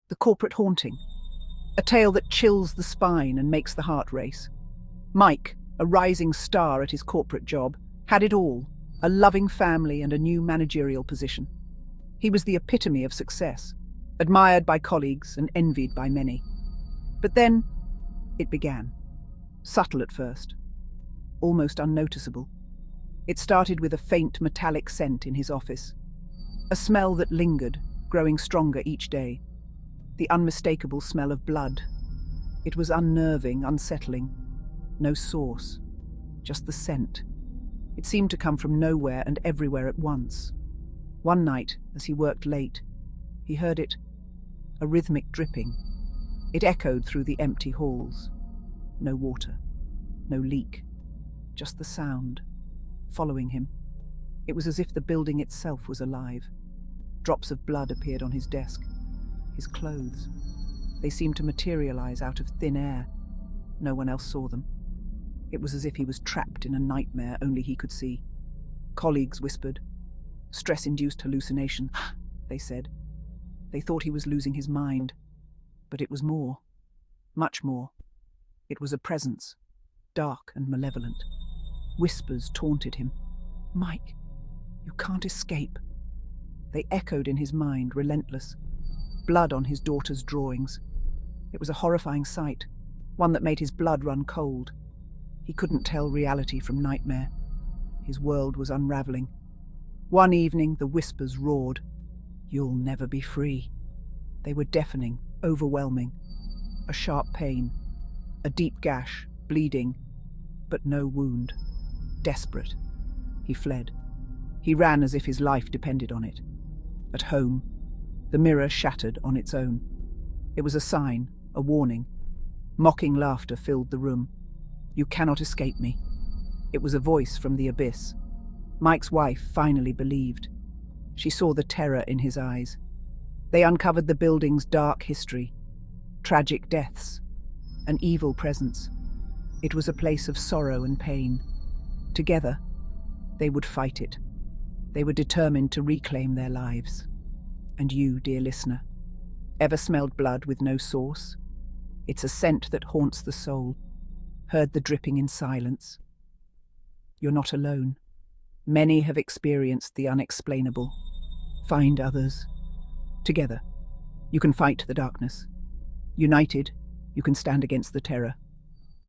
The corporate haunting. A tale that chills the spine and makes the heart race. Mike, a rising star at his corporate job, had it all: a loving family and a new managerial position. He was the epitome of success, admired by colleagues and envied by many. But then it began. Subtle at first, almost unnoticeable. It started with a faint metallic scent in his office, a smell that lingered, growing stronger each day. The unmistakable smell of blood. It was unnerving, unsettling. No source, just the scent. It seemed to come from nowhere and everywhere at once. One night, as he worked late, he heard it, a rhythmic dripping. It echoed through the empty halls. No water, no leak, just the sound, following him. It was as if the building itself was alive. Drops of blood appeared on his desk, his clothes. They seemed to materialize out of thin air. No one else saw them. It was as if he was trapped in a nightmare only he could see. Colleagues whispered. Stress-induced hallucination, they said. They thought he was losing his mind. But it was more. Much more. It was a presence, dark and malevolent. Whispers taunted him. Mike, you can't escape. They echoed in his mind, relentless. Blood on his daughter's drawings. It was a horrifying sight, one that made his blood run cold. He couldn't tell reality from nightmare. His world was unraveling. One evening, the whispers roared. You'll never be free. They were deafening, overwhelming. A sharp pain, a deep gash, bleeding, but no wound. Desperate, he fled. He ran as if his life depended on it. At home, the mirror shattered on its own. It was a sign, a warning. Mocking laughter filled the room. You cannot escape me. It was a voice from the abyss. Mike's wife finally believed. She saw the terror in his eyes. They uncovered the building's dark history, tragic deaths, an evil presence. It was a place of sorrow and pain. Together, they would fight it. They were determined to reclaim their lives. And you, dear listener, ever smelled blood with no source? It's a scent that haunts the soul. Heard the dripping in silence? You're not alone. Many have experienced the unexplainable. Find others. Together, you can fight the darkness. United, you can stand against the terror.